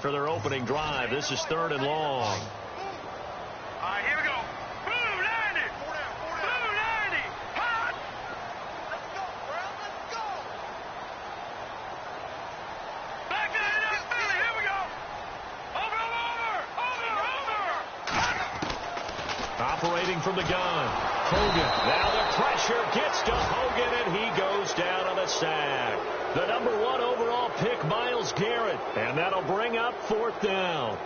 for their opening drive. This is 3rd and long. All right, here we go. Blue 90. Blue 90. Hot. Let's go, Brown. Let's go. Back to the Philly. Here we go. Over. Operating from the gun. Hogan. Now the pressure gets to Hogan, and he goes down on the sack. The #1 overall pick, Myles Garrett. And that'll bring up 4th down.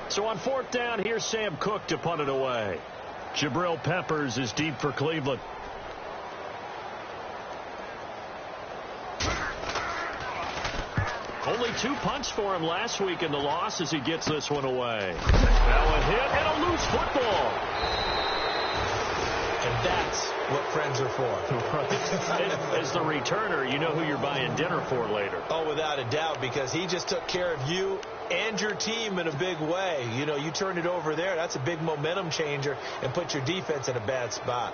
So on 4th down, here's Sam Cook to punt it away. Jabril Peppers is deep for Cleveland. Only 2 punts for him last week in the loss as he gets this one away. Now a hit and a loose football. And that's what friends are for. As the returner, you know who you're buying dinner for later. Oh, without a doubt, because he just took care of you and your team in a big way. You know, you turn it over there, that's a big momentum changer and put your defense in a bad spot.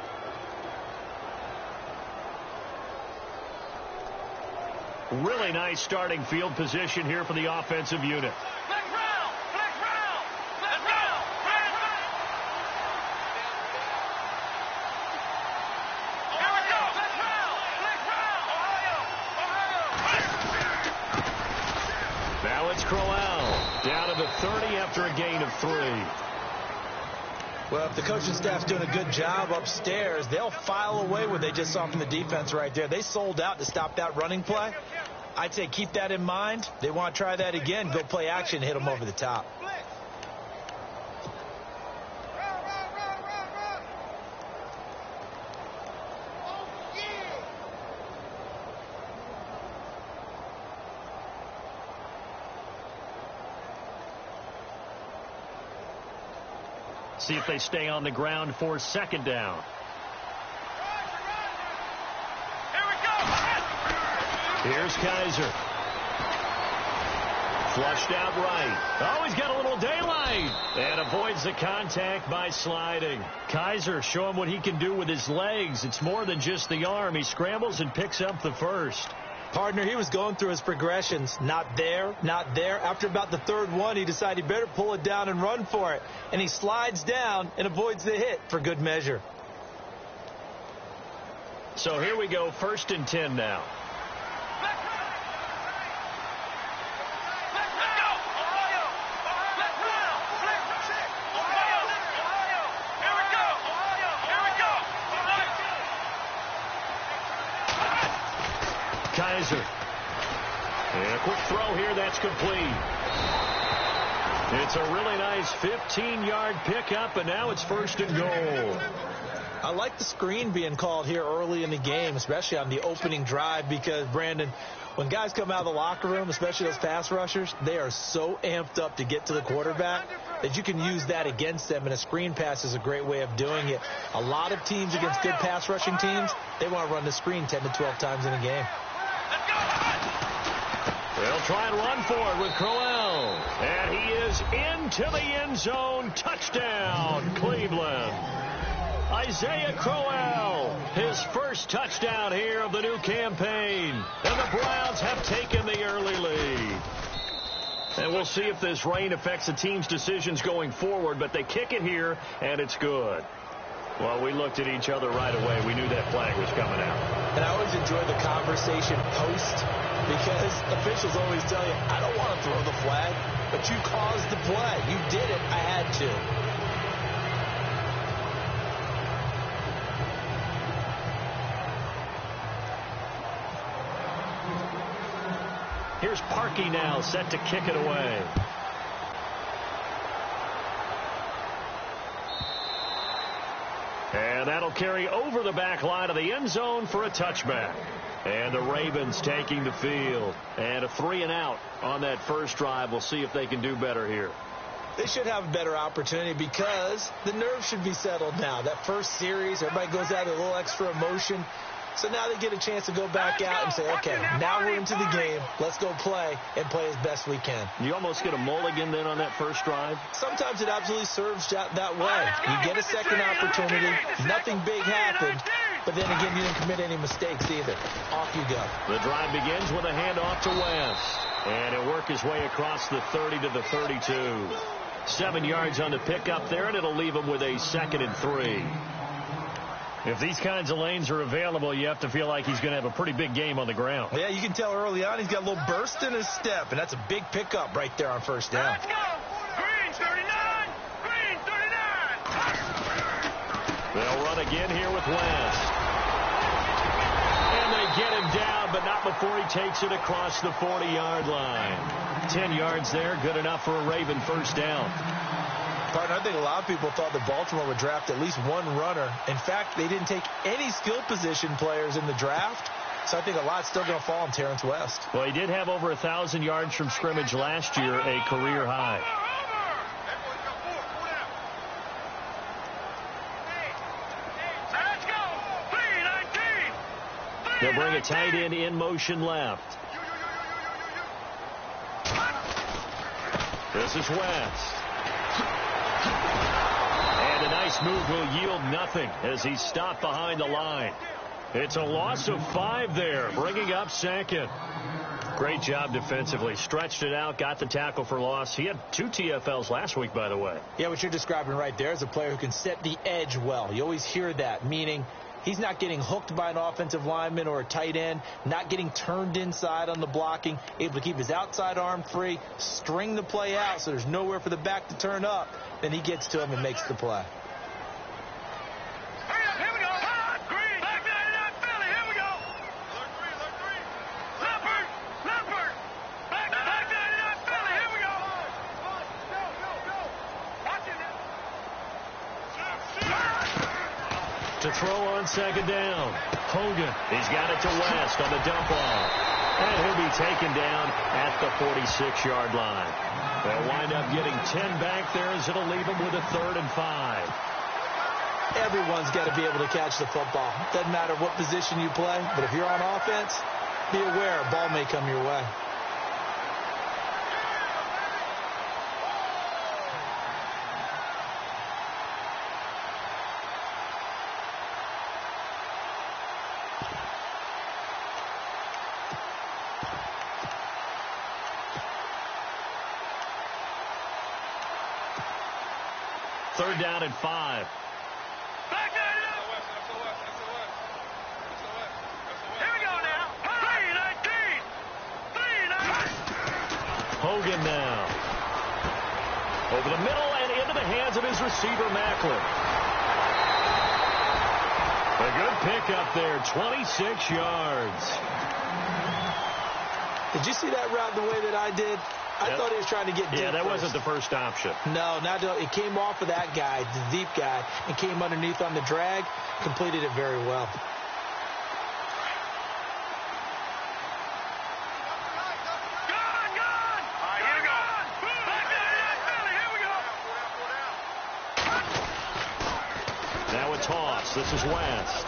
Really nice starting field position here for the offensive unit. Flex round. Let's go. Here we go. Flex round. Ohio. Now it's Crowell. Down to the 30 after a gain of 3. Well, if the coaching staff's doing a good job upstairs, they'll file away what they just saw from the defense right there. They sold out to stop that running play. I'd say keep that in mind. They want to try that again. Go play action, hit them over the top. See if they stay on the ground for 2nd down. Here's Kaiser. Flushed out right. Oh, he's got a little daylight. And avoids the contact by sliding. Kaiser, show him what he can do with his legs. It's more than just the arm. He scrambles and picks up the first. Partner, he was going through his progressions. Not there, not there. After about the 3rd one, he decided he better pull it down and run for it. And he slides down and avoids the hit for good measure. So here we go, 1st and 10 now. Kaiser. And a quick throw here, that's complete. It's a really nice 15-yard pickup, and now it's 1st and goal. I like the screen being called here early in the game, especially on the opening drive, because, Brandon, when guys come out of the locker room, especially those pass rushers, they are so amped up to get to the quarterback that you can use that against them, and a screen pass is a great way of doing it. A lot of teams against good pass rushing teams, they want to run the screen 10 to 12 times in a game. They'll try and run for it with Crowell. And he is into the end zone. Touchdown, Cleveland. Isaiah Crowell, his first touchdown here of the new campaign. And the Browns have taken the early lead. And we'll see if this rain affects the team's decisions going forward, but they kick it here, and it's good. Well, we looked at each other right away. We knew that flag was coming out. And I always enjoy the conversation post, because officials always tell you, I don't want to throw the flag, but you caused the play. You did it. I had to. Here's Parkey now, set to kick it away. And that'll carry over the back line of the end zone for a touchback. And the Ravens taking the field. And a 3-and-out on that first drive. We'll see if they can do better here. They should have a better opportunity because the nerves should be settled now. That first series, everybody goes out with a little extra emotion. So now they get a chance to go back out and say, okay, now we're into the game. Let's go play and play as best we can. You almost get a mulligan then on that first drive? Sometimes it absolutely serves that way. You get a second opportunity. Nothing big happened. but then again, you didn't commit any mistakes either. Off you go. The drive begins with a handoff to West. And he'll work his way across the 30 to the 32. 7 yards on the pickup there, and it'll leave him with a 2nd and 3. If these kinds of lanes are available, you have to feel like he's going to have a pretty big game on the ground. Yeah, you can tell early on he's got a little burst in his step, and that's a big pickup right there on first down. Let's go. Green 39. Green 39. They'll run again here with West. And they get him down, but not before he takes it across the 40-yard line. 10 yards there, good enough for a Raven first down. Partner, I think a lot of people thought that Baltimore would draft at least one runner. In fact, they didn't take any skill position players in the draft. So I think a lot's still going to fall on Terrence West. Well, he did have over 1,000 yards from scrimmage last year, a career high. Let's go. 319. They'll bring a tight end in motion left. This is West. And a nice move will yield nothing as he's stopped behind the line. It's a loss of 5 there, bringing up 2nd. Great job defensively. Stretched it out, got the tackle for loss. He had 2 TFLs last week, by the way. Yeah, what you're describing right there is a player who can set the edge well. You always hear that, meaning he's not getting hooked by an offensive lineman or a tight end, not getting turned inside on the blocking, able to keep his outside arm free, string the play out so there's nowhere for the back to turn up. Then he gets to him and makes the play. Hurry up, here we go. Hot, green, back 99, Philly, here we go. Look green. Leopard, back 99, Philly, here we go. Go. Watch it now. To throw on 2nd down. Hogan, he's got it to West on the dump off. And he'll be taken down at the 46-yard line. They'll wind up getting 10 back there as it'll leave them with a 3rd and 5. Everyone's got to be able to catch the football. Doesn't matter what position you play, but if you're on offense, be aware a ball may come your way. Third down and 5. Back 99. Here we go now. 319. Hogan now. Over the middle and into the hands of his receiver, Macklin. A good pickup there, 26 yards. Did you see that route the way that I did? I thought he was trying to get deep. Yeah, that first. wasn't the first option. No, it came off of that guy, the deep guy, and came underneath on the drag. Completed it very well. Gone. All right, here we go. Back 99, Philly, here we go. Now a toss. This is West.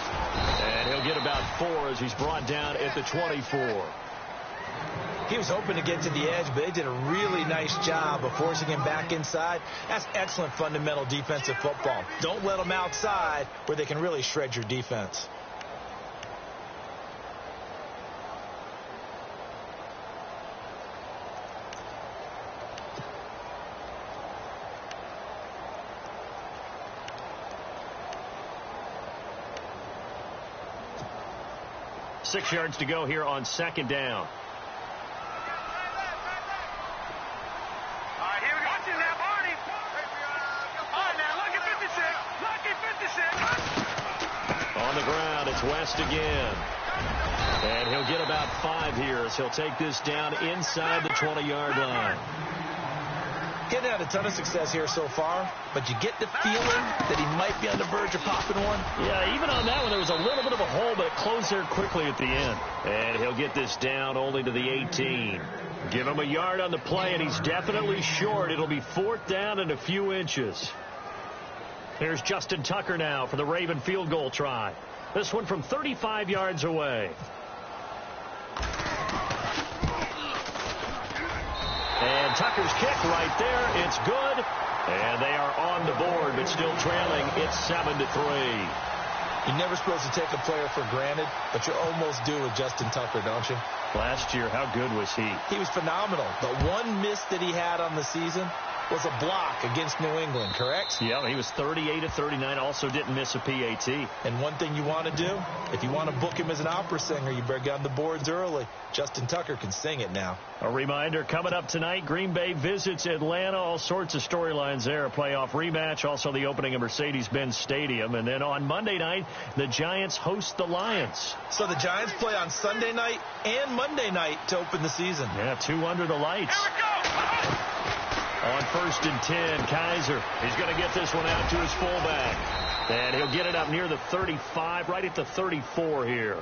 And he'll get about 4 as he's brought down at the 24. He was hoping to get to the edge, but they did a really nice job of forcing him back inside. That's excellent fundamental defensive football. Don't let them outside where they can really shred your defense. Six yards to go here on 2nd down. On the ground, it's West again. And he'll get about 5 here as he'll take this down inside the 20-yard line. Getting had a ton of success here so far, but you get the feeling that he might be on the verge of popping one. Yeah, even on that one, there was a little bit of a hole, but it closed there quickly at the end. And he'll get this down only to the 18. Give him a yard on the play, and he's definitely short. It'll be 4th down and a few inches. Here's Justin Tucker now for the Raven field goal try. This one from 35 yards away. And Tucker's kick right there. It's good. And they are on the board, but still trailing. It's 7-3. You're never supposed to take a player for granted, but you almost do with Justin Tucker, don't you? Last year, how good was he? He was phenomenal. The one miss that he had on the season was a block against New England, correct? Yeah, he was 38 of 39, also didn't miss a PAT. And one thing you want to do, if you want to book him as an opera singer, you better get on the boards early. Justin Tucker can sing it now. A reminder, coming up tonight, Green Bay visits Atlanta. All sorts of storylines there. A playoff rematch, also the opening of Mercedes-Benz Stadium. And then on Monday night, the Giants host the Lions. So the Giants play on Sunday night and Monday night to open the season. Yeah, 2 under the lights. Here we go! On 1st and 10, Kaiser. He's going to get this one out to his fullback. And he'll get it up near the 35, right at the 34 here.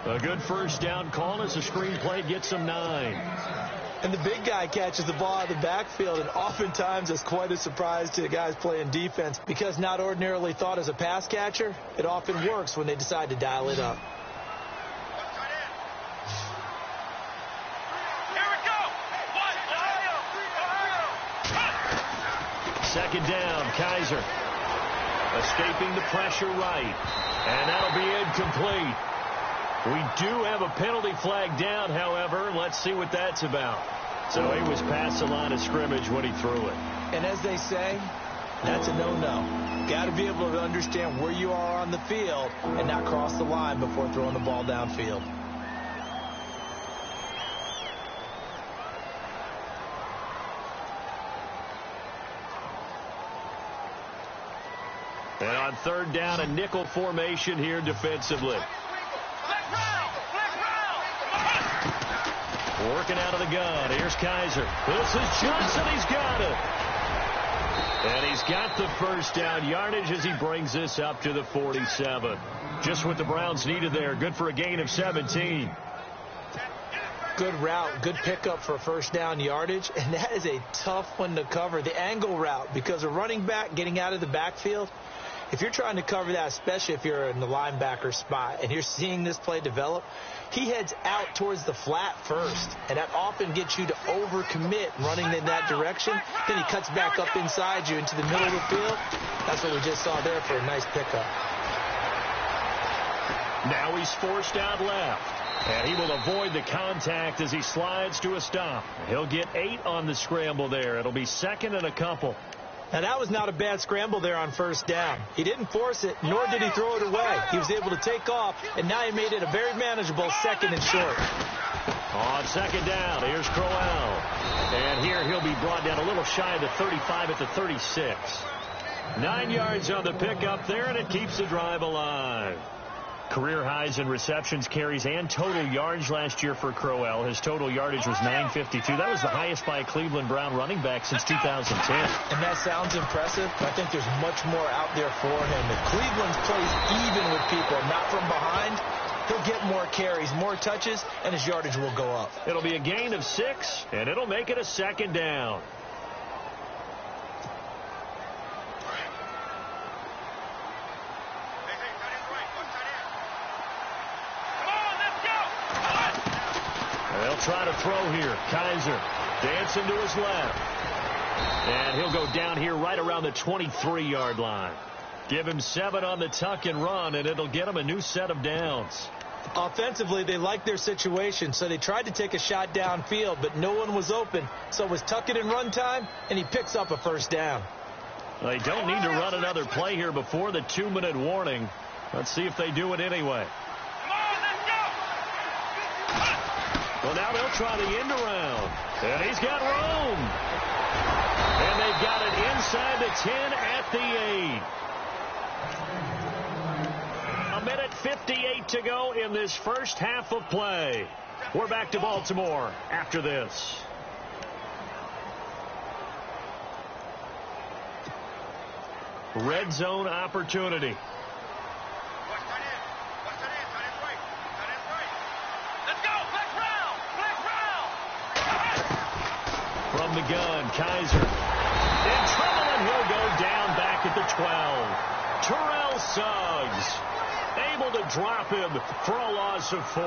A good first down call as the screen play gets him 9. And the big guy catches the ball out of the backfield, and oftentimes it's quite a surprise to the guys playing defense because not ordinarily thought as a pass catcher, it often works when they decide to dial it up. Second down, Kaiser. Escaping the pressure right. And that'll be incomplete. We do have a penalty flag down, however. Let's see what that's about. So he was past the line of scrimmage when he threw it. And as they say, that's a no-no. Got to be able to understand where you are on the field and not cross the line before throwing the ball downfield. And on 3rd down, a nickel formation here defensively. Working out of the gun. Here's Kaiser. This is Johnson. He's got it. And he's got the first down yardage as he brings this up to the 47. Just what the Browns needed there. Good for a gain of 17. Good route, good pickup for first down yardage, and that is a tough one to cover, the angle route, because a running back getting out of the backfield, if you're trying to cover that, especially if you're in the linebacker spot and you're seeing this play develop, he heads out towards the flat first, and that often gets you to overcommit running in that direction. Then he cuts back up inside you into the middle of the field. That's what we just saw there for a nice pickup. Now he's forced out left. And he will avoid the contact as he slides to a stop. He'll get 8 on the scramble there. It'll be 2nd and a couple. Now, that was not a bad scramble there on first down. He didn't force it, nor did he throw it away. He was able to take off, and now he made it a very manageable 2nd and short. On 2nd down, here's Crowell. And here he'll be brought down a little shy of the 35 at the 36. 9 yards on the pickup there, and it keeps the drive alive. Career highs in receptions, carries, and total yards last year for Crowell. His total yardage was 952. That was the highest by a Cleveland Brown running back since 2010. And that sounds impressive, but I think there's much more out there for him. If Cleveland plays even with people, not from behind, he'll get more carries, more touches, and his yardage will go up. It'll be a gain of 6, and it'll make it a 2nd down. They'll try to throw here. Kaiser dancing to his left. And he'll go down here right around the 23-yard line. Give him 7 on the tuck and run, and it'll get him a new set of downs. Offensively, they liked their situation, so they tried to take a shot downfield, but no one was open. So it was tuck it and run time, and he picks up a first down. They don't need to run another play here before the 2-minute warning. Let's see if they do it anyway. Well, now they'll try the end around. And he's got room. And they've got it inside the 10 at the 8. A minute 58 to go in this first half of play. We're back to Baltimore after this. Red zone opportunity. From the gun, Kaiser in trouble, and he'll go down back at the 12. Terrell Suggs able to drop him for a loss of 4.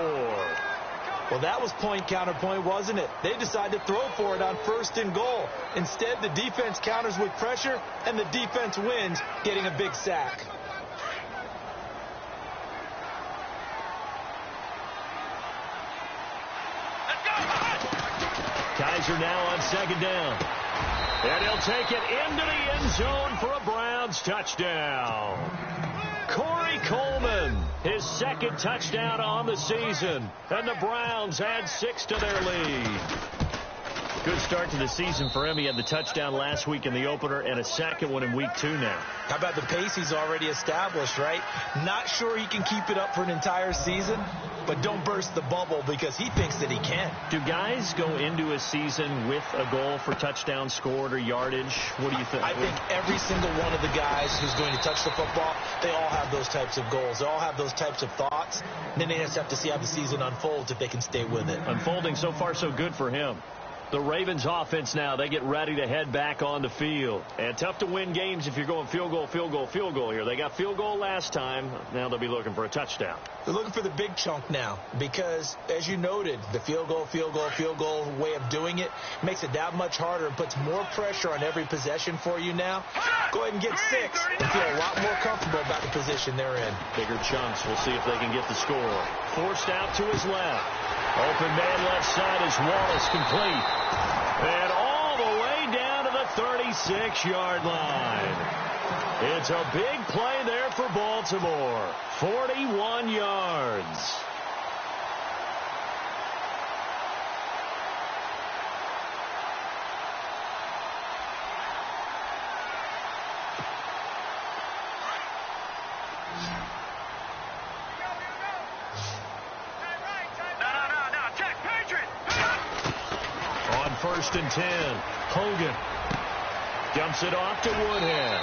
Well, that was point counterpoint, wasn't it? They decided to throw for it on 1st and goal. Instead, the defense counters with pressure, and the defense wins, getting a big sack. Ravens are now on second down. And he'll take it into the end zone for a Browns touchdown. Corey Coleman, his second touchdown on the season. And the Browns add 6 to their lead. Good start to the season for him. He had the touchdown last week in the opener and a second one in week 2 now. How about the pace he's already established, right? Not sure he can keep it up for an entire season, but don't burst the bubble because he thinks that he can. Do guys go into a season with a goal for touchdown scored or yardage? What do you think? I think every single one of the guys who's going to touch the football, they all have those types of goals. They all have those types of thoughts. And then they just have to see how the season unfolds if they can stay with it. Unfolding so far so good for him. The Ravens offense now, they get ready to head back on the field. And tough to win games if you're going field goal, field goal, field goal here. They got field goal last time. Now they'll be looking for a touchdown. They're looking for the big chunk now because, as you noted, the field goal way of doing it makes it that much harder and puts more pressure on every possession for you now. Go ahead and get 6 and feel a lot more comfortable about the position they're in. Bigger chunks. We'll see if they can get the score. Forced out to his left. Open man left side is Wallace, complete. And all the way down to the 36-yard line. It's a big play there for Baltimore. 41 yards. First and 10. Hogan dumps it off to Woodhead.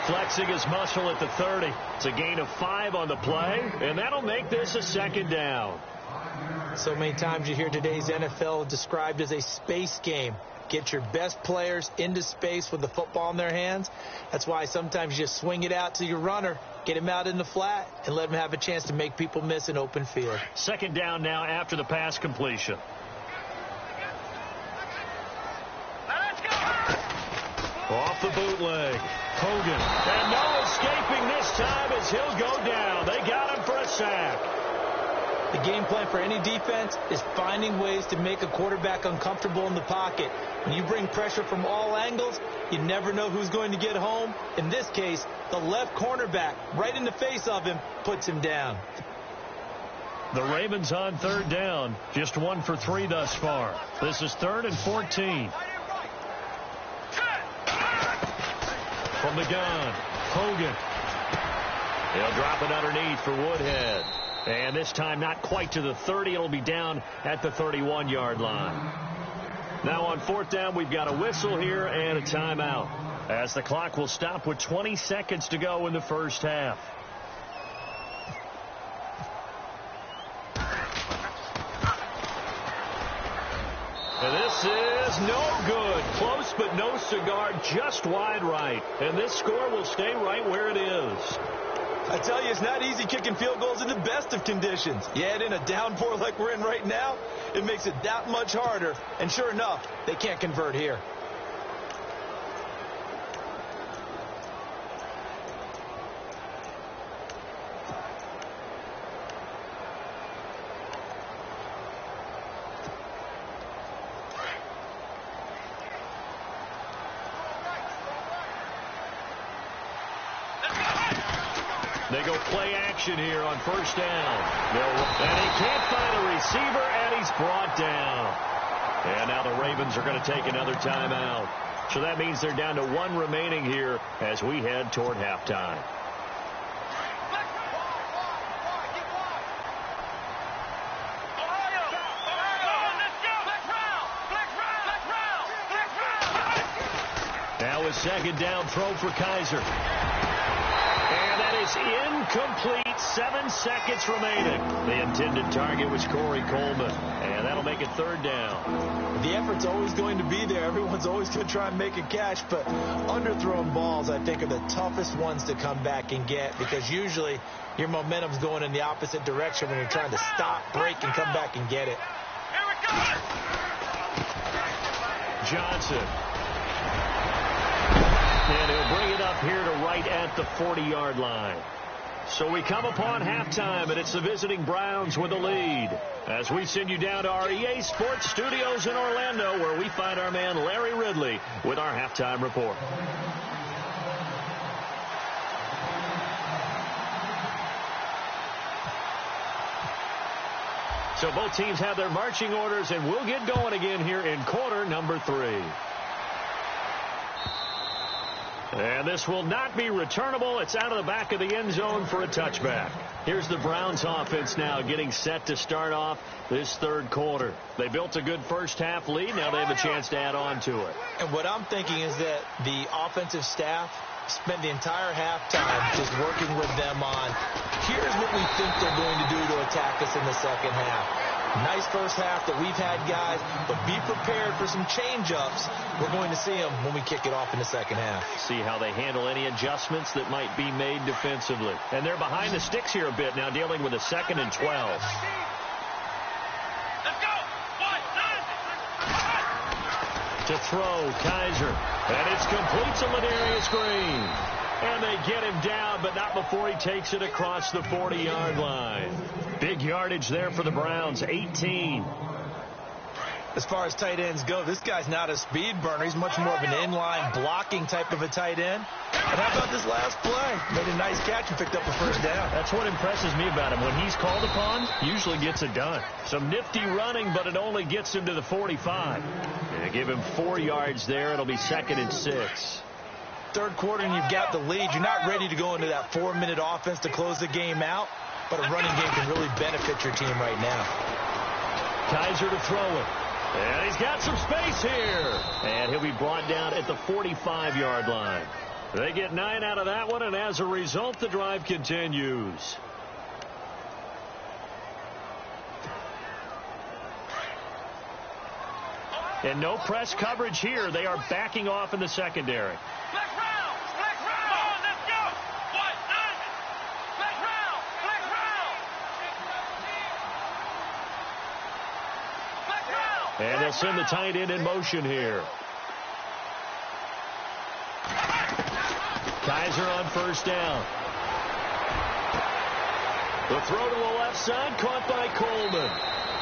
Flexing his muscle at the 30. It's a gain of 5 on the play, and that'll make this a second down. So many times you hear today's NFL described as a space game. Get your best players into space with the football in their hands. That's why sometimes you just swing it out to your runner, get him out in the flat, and let him have a chance to make people miss an open field. Second down now after the pass completion. Off the bootleg. Hogan. And no escaping this time as he'll go down. They got him for a sack. The game plan for any defense is finding ways to make a quarterback uncomfortable in the pocket. When you bring pressure from all angles, you never know who's going to get home. In this case, the left cornerback, right in the face of him, puts him down. The Ravens on third down. Just 1 for 3 thus far. This is 3rd and 14. From the gun, Hogan. He'll drop it underneath for Woodhead. And this time not quite to the 30. It'll be down at the 31-yard line. Now on 4th down, we've got a whistle here and a timeout, as the clock will stop with 20 seconds to go in the first half. And this is no good. Close but no cigar, just wide right. And this score will stay right where it is. I tell you, it's not easy kicking field goals in the best of conditions. You add in a downpour like we're in right now, it makes it that much harder. And sure enough, they can't convert here. They go play action here on first down. And he can't find a receiver, and he's brought down. And now the Ravens are going to take another timeout. So that means they're down to 1 remaining here as we head toward halftime. Now a second down throw for Kaiser. And that is incomplete. 7 seconds remaining. The intended target was Corey Coleman. And that'll make it 3rd down. The effort's always going to be there. Everyone's always going to try and make a catch. But underthrown balls, I think, are the toughest ones to come back and get. Because usually your momentum's going in the opposite direction when you're trying to stop, break, and come back and get it. Here we go. Johnson. And he'll bring it up here to right at the 40-yard line. So we come upon halftime, and it's the visiting Browns with the lead. As we send you down to our EA Sports Studios in Orlando, where we find our man Larry Ridley with our halftime report. So both teams have their marching orders, and we'll get going again here in quarter number 3. And this will not be returnable. It's out of the back of the end zone for a touchback. Here's the Browns offense now getting set to start off this third quarter. They built a good first half lead. Now they have a chance to add on to it. And what I'm thinking is that the offensive staff spend the entire halftime just working with them on, here's what we think they're going to do to attack us in the second half. Nice first half that we've had, guys, but be prepared for some change-ups. We're going to see them when we kick it off in the second half. See how they handle any adjustments that might be made defensively. And they're behind the sticks here a bit now, dealing with a 2nd and 12. Let's go. 1, 9. To throw, Kaiser. And it's complete to Ladarius Green. And they get him down, but not before he takes it across the 40-yard line. Big yardage there for the Browns, 18. As far as tight ends go, this guy's not a speed burner. He's much more of an inline blocking type of a tight end. And how about this last play? Made a nice catch and picked up a first down. That's what impresses me about him. When he's called upon, usually gets it done. Some nifty running, but it only gets him to the 45. And they give him 4 yards there. It'll be 2nd and 6. Third quarter and you've got the lead. You're not ready to go into that 4-minute offense to close the game out, but a running game can really benefit your team right now. Kaiser to throw it. And he's got some space here. And he'll be brought down at the 45-yard line. They get 9 out of that one, and as a result, the drive continues. And no press coverage here. They are backing off in the secondary. Let's round. Let's round. Come on, let's go. 1, 9. Let's round. Let's round. Let's round. And they'll send the tight end in motion here. Kaiser on first down. The throw to the left side, caught by Coleman.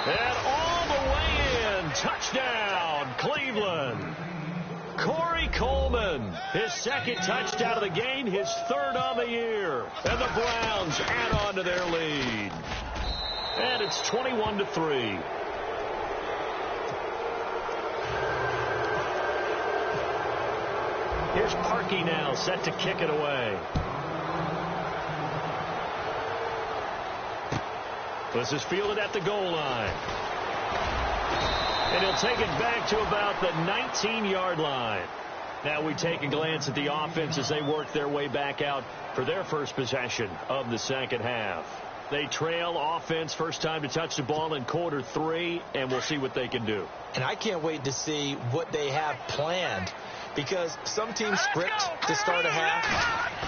And all the way in, touchdown, Cleveland. Corey Coleman, his 2nd touchdown of the game, his 3rd on the year. And the Browns add on to their lead. And it's 21-3. Here's Parkey now, set to kick it away. This is fielded at the goal line. And he'll take it back to about the 19-yard line. Now we take a glance at the offense as they work their way back out for their first possession of the second half. They trail offense, first time to touch the ball in quarter 3, and we'll see what they can do. And I can't wait to see what they have planned, because some teams script to start a half.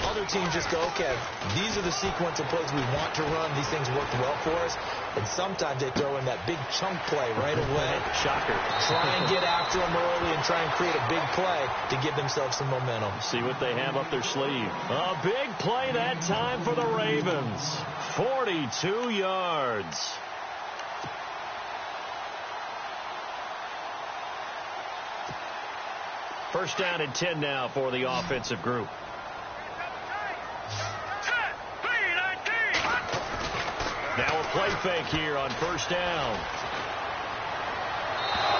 Other teams just go, okay, these are the sequence of plays we want to run. These things worked well for us. And sometimes they throw in that big chunk play right away. Shocker. Try and get after them early and try and create a big play to give themselves some momentum. See what they have up their sleeve. A big play that time for the Ravens. 42 yards. First down and 10 now for the offensive group. Now a play fake here on first down.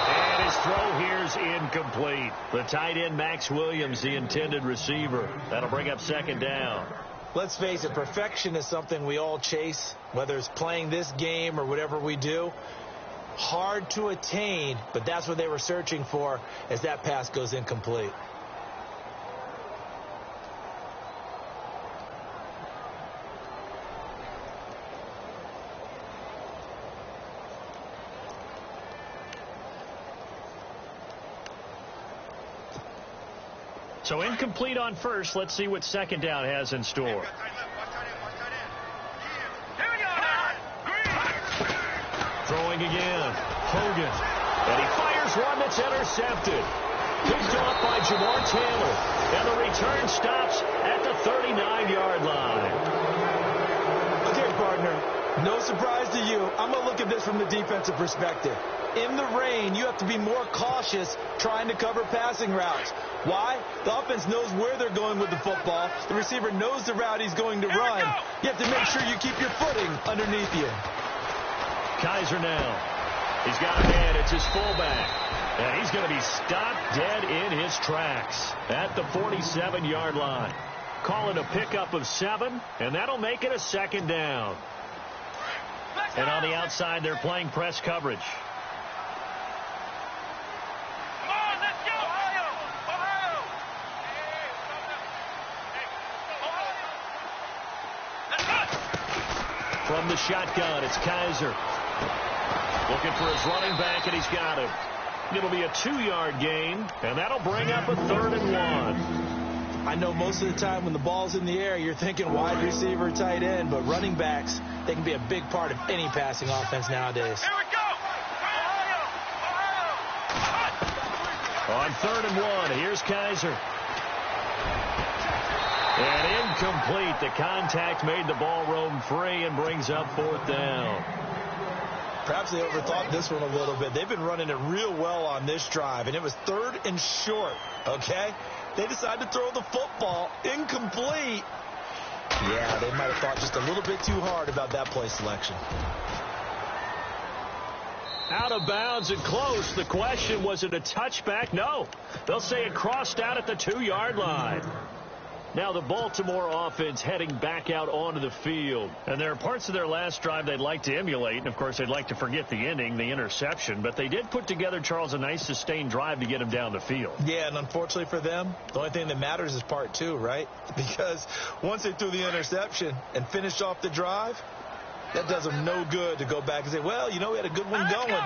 And his throw here's incomplete. The tight end, Max Williams, the intended receiver. That'll bring up 2nd down. Let's face it, perfection is something we all chase, whether it's playing this game or whatever we do. Hard to attain, but that's what they were searching for as that pass goes incomplete. So incomplete on first. Let's see what 2nd down has in store. Throwing again. Hogan. And he fires one that's intercepted. Picked off by Jamar Taylor. And the return stops at the 39-yard line. No surprise to you. I'm going to look at this from the defensive perspective. In the rain, you have to be more cautious trying to cover passing routes. Why? The offense knows where they're going with the football. The receiver knows the route he's going to run. You have to make sure you keep your footing underneath you. Kaiser now. He's got a man. It's his fullback. And he's going to be stopped dead in his tracks at the 47-yard line. Call it a pickup of 7, and that'll make it a second down. And on the outside, they're playing press coverage. Come on, let's go! Ohio! Ohio! From the shotgun, it's Kaiser. Looking for his running back, and he's got him. It'll be a 2-yard gain, and that'll bring up a 3rd and 1. I know most of the time when the ball's in the air, you're thinking wide receiver, tight end, but running backs, they can be a big part of any passing offense nowadays. Here we go! Ohio! On 3rd and 1, here's Kaiser. And incomplete. The contact made the ball roam free and brings up 4th down. Perhaps they overthought this one a little bit. They've been running it real well on this drive, and it was 3rd and short, okay? They decided to throw the football incomplete. Yeah, they might have thought just a little bit too hard about that play selection. Out of bounds and close. The question, was it a touchback? No. They'll say it crossed out at the 2-yard line. Now the Baltimore offense heading back out onto the field. And there are parts of their last drive they'd like to emulate. And, of course, they'd like to forget the ending, the interception. But they did put together, Charles, a nice sustained drive to get him down the field. Yeah, and unfortunately for them, the only thing that matters is part 2, right? Because once they threw the interception and finished off the drive, that does them no good to go back and say, well, you know, we had a good one going.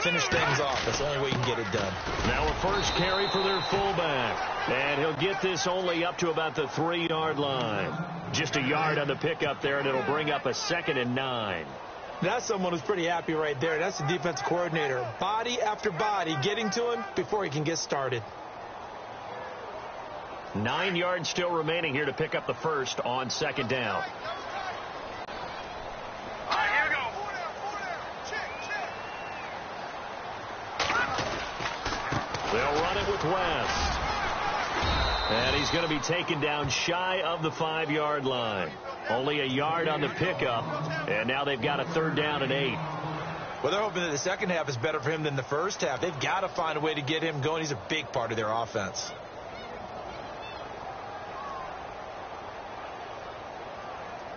Finish things off. That's the only way you can get it done. Now a first carry for their fullback. And he'll get this only up to about the 3-yard line. Just a yard on the pickup there, and it'll bring up a 2nd and 9. That's someone who's pretty happy right there. That's the defensive coordinator. Body after body getting to him before he can get started. 9 yards still remaining here to pick up the first on 2nd down. All right, here we go. They'll run it with West. And he's going to be taken down shy of the 5-yard line. Only a yard on the pickup. And now they've got a 3rd down and 8. Well, they're hoping that the second half is better for him than the first half. They've got to find a way to get him going. He's a big part of their offense.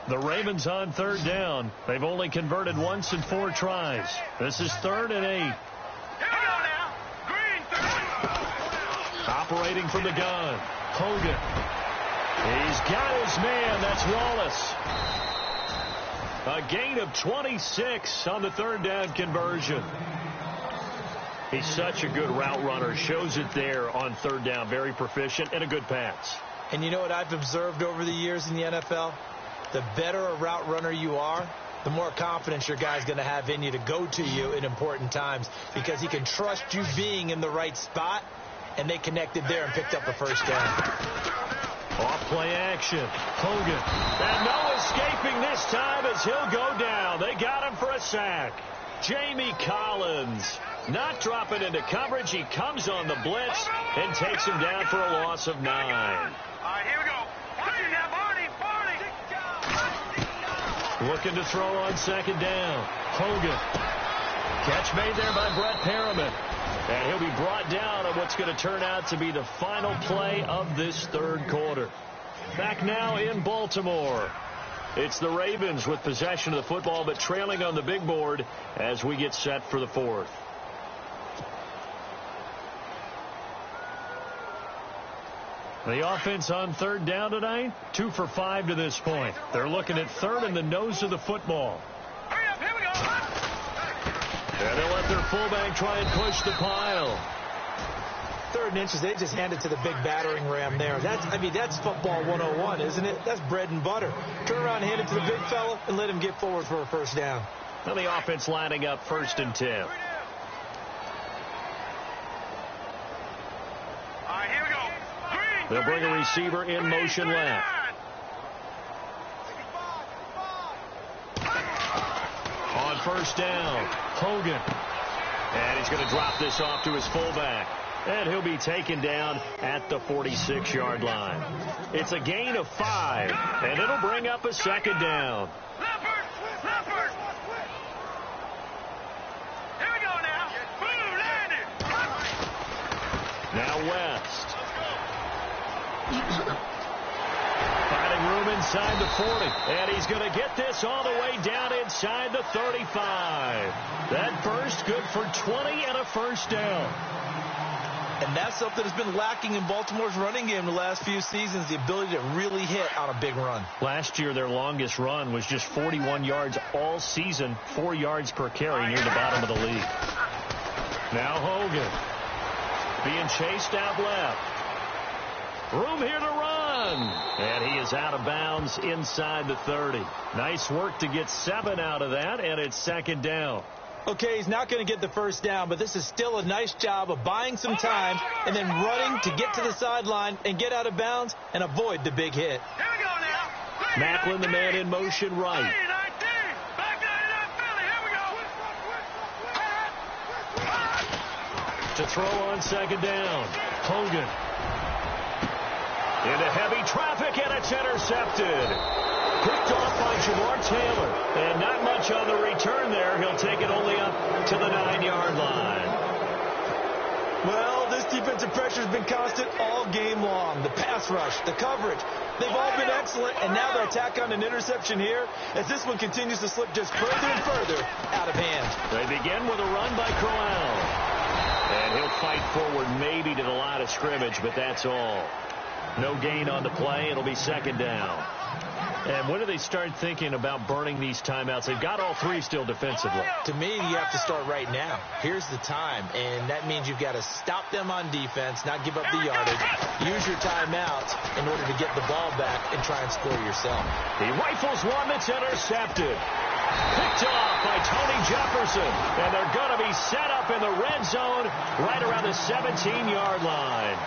The Ravens on 3rd down. They've only converted once in 4 tries. This is 3rd and 8. Here we go now. Green. Operating from the gun. Hogan. He's got his man. That's Wallace. A gain of 26 on the 3rd down conversion. He's such a good route runner. Shows it there on 3rd down. Very proficient and a good pass. And you know what I've observed over the years in the NFL? The better a route runner you are, the more confidence your guy's going to have in you to go to you in important times because he can trust you being in the right spot, and they connected there and picked up a first down. Off play action. Hogan. And no escaping this time as he'll go down. They got him for a sack. Jamie Collins not dropping into coverage. He comes on the blitz and takes him down for a loss of 9. All right, here we go. Watch it now, Barney. Looking to throw on 2nd down. Hogan. Catch made there by Brett Perriman. And he'll be brought down on what's going to turn out to be the final play of this 3rd quarter. Back now in Baltimore. It's the Ravens with possession of the football, but trailing on the big board as we get set for the 4th. The offense on 3rd down tonight, 2 for 5 to this point. They're looking at 3rd and the nose of the football. Hurry up, here we go. And they'll let their fullback try and push the pile. 3rd and inches, they just hand it to the big battering ram there. That's football 101, isn't it? That's bread and butter. Turn around, hand it to the big fella, and let him get forward for a first down. Now the offense lining up 1st and 10. They'll bring a receiver in motion left. first down. Hogan. And he's going to drop this off to his fullback. And he'll be taken down at the 46-yard line. It's a gain of 5, and it'll bring up a second down. Leopard! Here we go now. Boom, landed. Now West. Finding room inside the 40. And he's going to get this all the way down inside the 35. That burst good for 20 and a first down. And that's something that's been lacking in Baltimore's running game the last few seasons, the ability to really hit on a big run. Last year, their longest run was just 41 yards all season, 4 yards per carry near the bottom of the league. Now Hogan being chased out left. Room here to run. And he is out of bounds inside the 30. Nice work to get 7 out of that, and it's second down. Okay, he's not going to get the first down, but this is still a nice job of buying some time and then running to get to the sideline and get out of bounds and avoid the big hit. Here we go now. Macklin, the man in motion right. Back 99 Philly. Here we go. To throw on second down. Hogan. Into heavy traffic, and it's intercepted. Picked off by Jamar Taylor. And not much on the return there. He'll take it only up to the 9-yard line. Well, this defensive pressure has been constant all game long. The pass rush, the coverage, they've all been excellent. And now their attack on an interception here as this one continues to slip just further and further out of hand. They begin with a run by Crowell. And he'll fight forward maybe to the line of scrimmage, but that's all. No gain on the play. It'll be second down. And when do they start thinking about burning these timeouts? They've got all 3 still defensively. To me, you have to start right now. Here's the time, and that means you've got to stop them on defense, not give up the yardage, use your timeouts in order to get the ball back and try and score yourself. He rifles one that's intercepted. Picked off by Tony Jefferson, and they're going to be set up in the red zone right around the 17-yard line.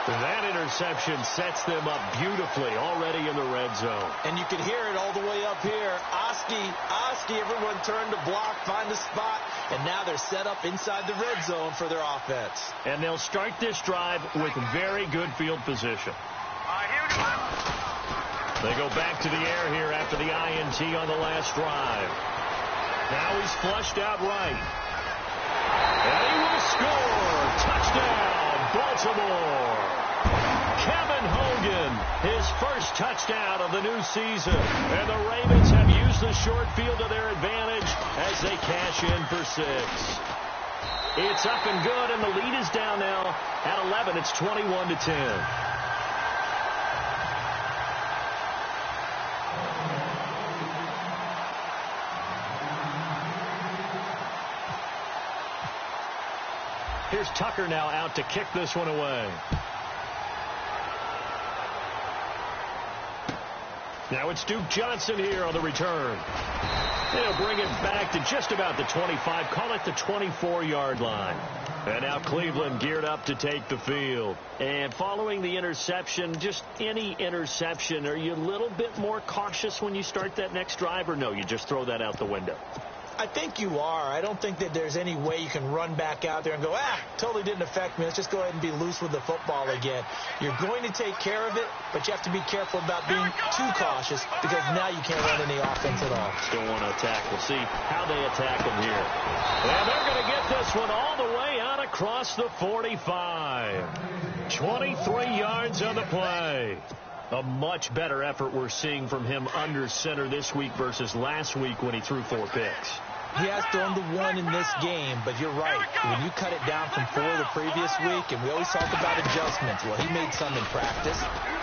That interception sets them up beautifully already in the red zone. And you can hear it all the way up here. Oski, everyone turned to block, find a spot, and now they're set up inside the red zone for their offense. And they'll start this drive with very good field position. Here we go. They go back to the air here after the INT on the last drive. Now he's flushed out right. And he will score. Touchdown, Baltimore. Kevin Hogan, his first touchdown of the new season. And the Ravens have used the short field to their advantage as they cash in for 6. It's up and good, and the lead is down now at 11. It's 21-10. Here's Tucker now out to kick this one away. Now it's Duke Johnson here on the return. They'll bring it back to just about the 25, call it the 24-yard line. And now Cleveland geared up to take the field. And following the interception, just any interception, are you a little bit more cautious when you start that next drive, or no, you just throw that out the window? I think you are. I don't think that there's any way you can run back out there and go, totally didn't affect me. Let's just go ahead and be loose with the football again. You're going to take care of it, but you have to be careful about being too cautious because now you can't run any offense at all. Still want to attack. We'll see how they attack them here. And they're going to get this one all the way out across the 45. 23 yards on the play. A much better effort we're seeing from him under center this week versus last week when he threw 4 picks. He has thrown the 1 in this game, but you're right. When you cut it down from 4 the previous week, and we always talk about adjustments, well, he made some in practice,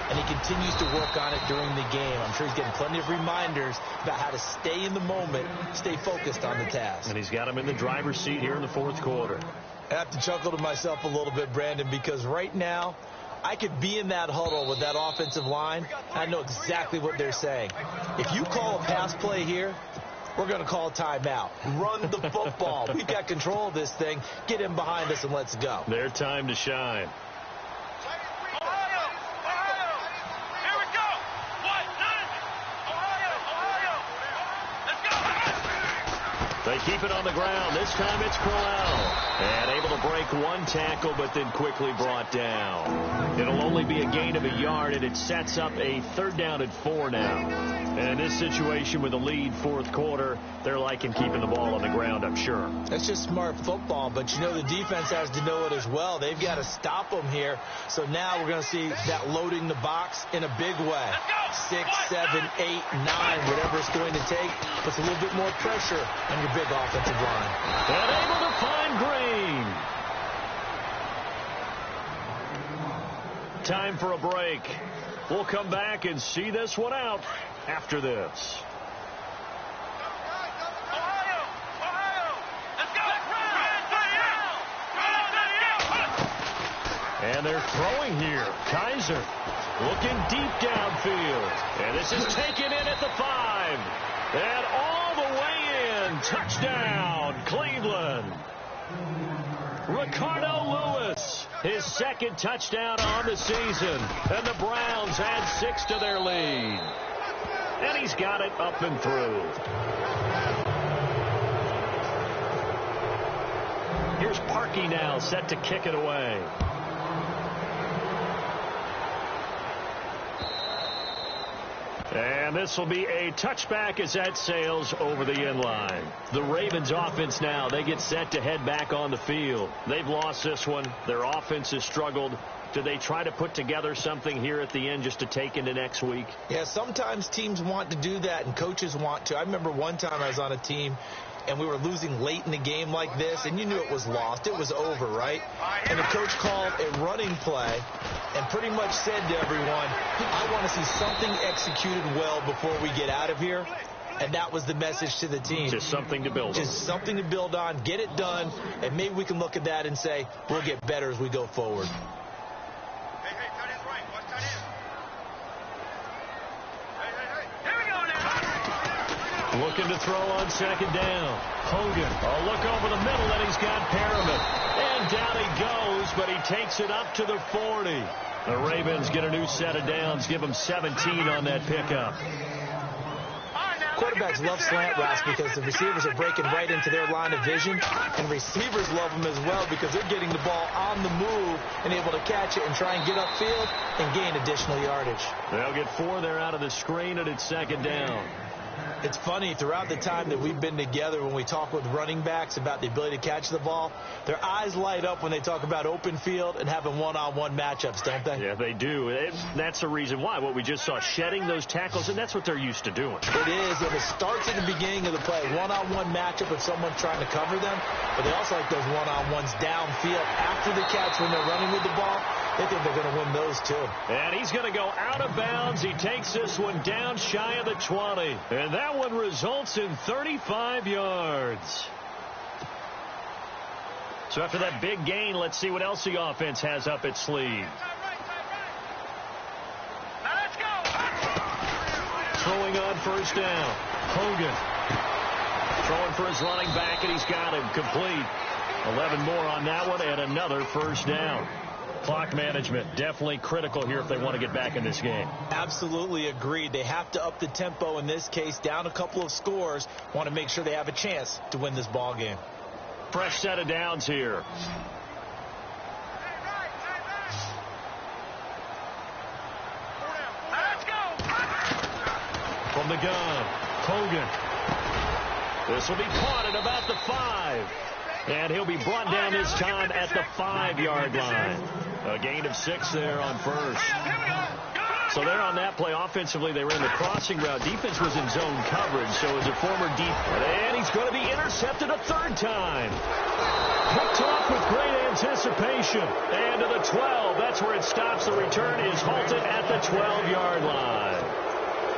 and he continues to work on it during the game. I'm sure he's getting plenty of reminders about how to stay in the moment, stay focused on the task. And he's got him in the driver's seat here in the 4th quarter. I have to chuckle to myself a little bit, Brandon, because right now, I could be in that huddle with that offensive line. I know exactly what they're saying. If you call a pass play here, we're going to call a timeout. Run the football. We've got control of this thing. Get him behind us and let's go. Their time to shine. Ohio! Here we go! What? Ohio! Let's go! They keep it on the ground. This time it's Crowell. And able to break one tackle, but then quickly brought down. It'll only be a gain of a yard, and it sets up a 3rd down and 4 now. And in this situation with a lead 4th quarter, they're liking keeping the ball on the ground, I'm sure. That's just smart football, but you know the defense has to know it as well. They've got to stop them here. So now we're going to see that loading the box in a big way. 6, 7, 8, 9, whatever it's going to take, puts a little bit more pressure on your big offensive line. And able to find Green. Time for a break. We'll come back and see this one out after this. And they're throwing here. Kaiser looking deep downfield. And this is taken in at the 5. And all the way in. Touchdown, Cleveland. Ricardo Lewis, his 2nd touchdown on the season. And the Browns add 6 to their lead. And he's got it up and through. Here's Parkey now, set to kick it away. And this will be a touchback as that sails over the end line. The Ravens offense now, they get set to head back on the field. They've lost this one. Their offense has struggled. Do they try to put together something here at the end just to take into next week? Yeah, sometimes teams want to do that and coaches want to. I remember one time I was on a team and we were losing late in the game like this, and you knew it was lost. It was over, right? And the coach called a running play and pretty much said to everyone, I want to see something executed well before we get out of here. And that was the message to the team. Just something to build on. Just something to build on, get it done, and maybe we can look at that and say, we'll get better as we go forward. Looking to throw on 2nd down. Hogan, a look over the middle, and he's got Perriman. And down he goes, but he takes it up to the 40. The Ravens get a new set of downs, give them 17 on that pickup. Quarterbacks love slant routes because the receivers are breaking right into their line of vision, and receivers love them as well because they're getting the ball on the move and able to catch it and try and get upfield and gain additional yardage. They'll get 4 there out of the screen, and it's 2nd down. It's funny, throughout the time that we've been together, when we talk with running backs about the ability to catch the ball, their eyes light up when they talk about open field and having one-on-one matchups, don't they? Yeah, they do. That's the reason why. What we just saw, shedding those tackles, and that's what they're used to doing. It is, and it starts at the beginning of the play. One-on-one matchup if someone's trying to cover them, but they also like those one-on-ones downfield after the catch when they're running with the ball. They think they're going to win those, too. And he's going to go out of bounds. He takes this one down shy of the 20. And that one results in 35 yards. So after that big gain, let's see what else the offense has up its sleeve. Throwing on 1st down. Hogan throwing for his running back, and he's got him complete. 11 more on that one, and another 1st down. Clock management definitely critical here if they want to get back in this game. Absolutely agreed. They have to up the tempo in this case, down a couple of scores. Want to make sure they have a chance to win this ball game. Fresh set of downs here. From the gun, Hogan. This will be caught at about the 5. And he'll be brought down this time at the 5-yard line. A gain of 6 there on 1st. So they're on that play. Offensively, they ran the crossing route. Defense was in zone coverage, so as a former deep. And he's going to be intercepted a 3rd time. Picked off with great anticipation. And to the 12. That's where it stops. The return is halted at the 12-yard line.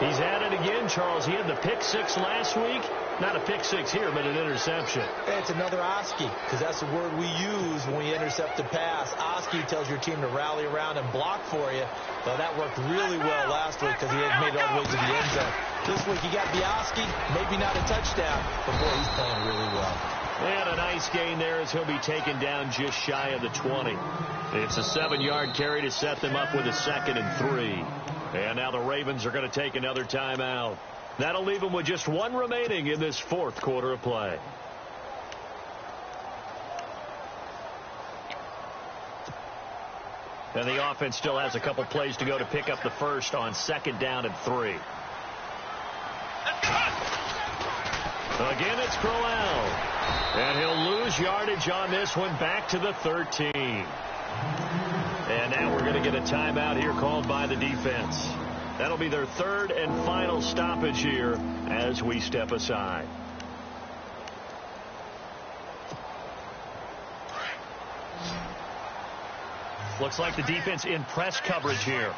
He's at it again, Charles. He had the pick 6 last week. Not a pick 6 here, but an interception. It's another Oski, because that's the word we use when we intercept a pass. Oski tells your team to rally around and block for you. Well, that worked really well last week because he had made it all the way to the end zone. This week he got the Oski, maybe not a touchdown, but boy, he's playing really well. And a nice gain there as he'll be taken down just shy of the 20. It's a 7-yard carry to set them up with a 2nd and 3. And now the Ravens are going to take another timeout. That'll leave them with just 1 remaining in this 4th quarter of play. And the offense still has a couple plays to go to pick up the first on 2nd down and 3. Again, it's Crowell. And he'll lose yardage on this one, back to the 13. And now we're going to get a timeout here called by the defense. That'll be their 3rd and final stoppage here as we step aside. Looks like the defense in press coverage here.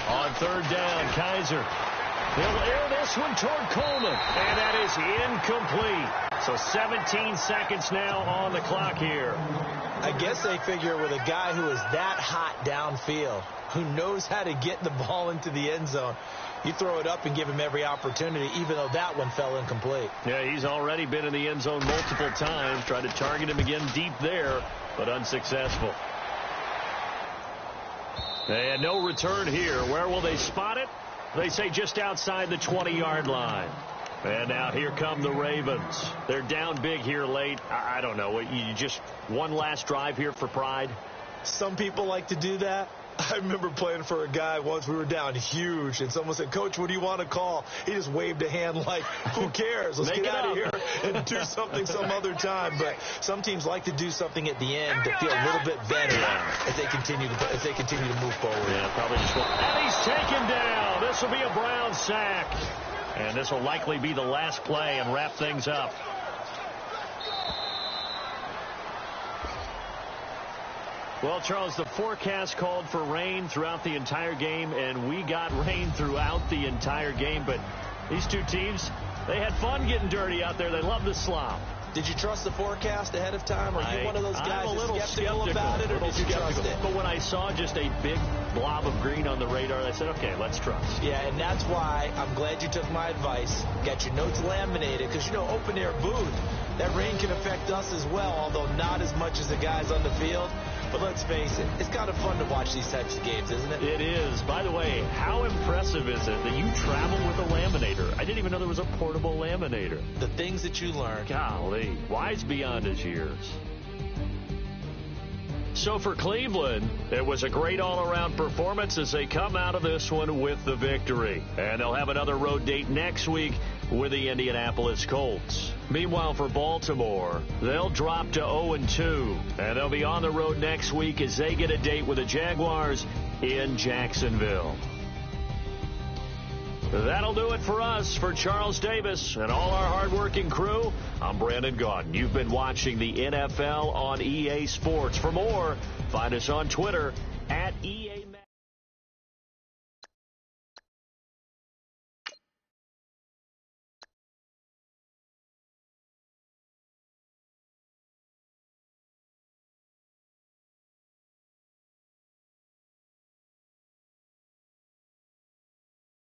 On 3rd down, Kaiser. He'll air this one toward Coleman, and that is incomplete. So 17 seconds now on the clock here. I guess they figure with a guy who is that hot downfield, who knows how to get the ball into the end zone, you throw it up and give him every opportunity, even though that one fell incomplete. Yeah, he's already been in the end zone multiple times. Tried to target him again deep there, but unsuccessful. And no return here. Where will they spot it? They say just outside the 20-yard line. And now here come the Ravens. They're down big here late. I don't know. You just one last drive here for pride? Some people like to do that. I remember playing for a guy once. We were down huge, and someone said, "Coach, what do you want to call?" He just waved a hand like, who cares? Let's get out of here and do something some other time. But some teams like to do something at the end to feel a little bit better as they continue to move forward. Yeah, probably just. And he's taken down. This will be a Brown sack. And this will likely be the last play and wrap things up. Well, Charles, the forecast called for rain throughout the entire game, and we got rain throughout the entire game. But these two teams, they had fun getting dirty out there. They love the slop. Did you trust the forecast ahead of time? Are you one of those guys I'm a little skeptical about it, or did you trust it? But when I saw just a big blob of green on the radar, I said, okay, let's trust. Yeah, and that's why I'm glad you took my advice. Got your notes laminated, because, you know, open-air booth, that rain can affect us as well, although not as much as the guys on the field. But let's face it, it's kind of fun to watch these types of games, isn't it? It is. By the way, how impressive is it that you travel with a laminator? I didn't even know there was a portable laminator. The things that you learn. Golly, wise beyond his years. So for Cleveland, it was a great all-around performance as they come out of this one with the victory. And they'll have another road date next week with the Indianapolis Colts. Meanwhile, for Baltimore, they'll drop to 0-2, and they'll be on the road next week as they get a date with the Jaguars in Jacksonville. That'll do it for us. For Charles Davis and all our hardworking crew, I'm Brandon Gaudin. You've been watching the NFL on EA Sports. For more, find us on Twitter @EA.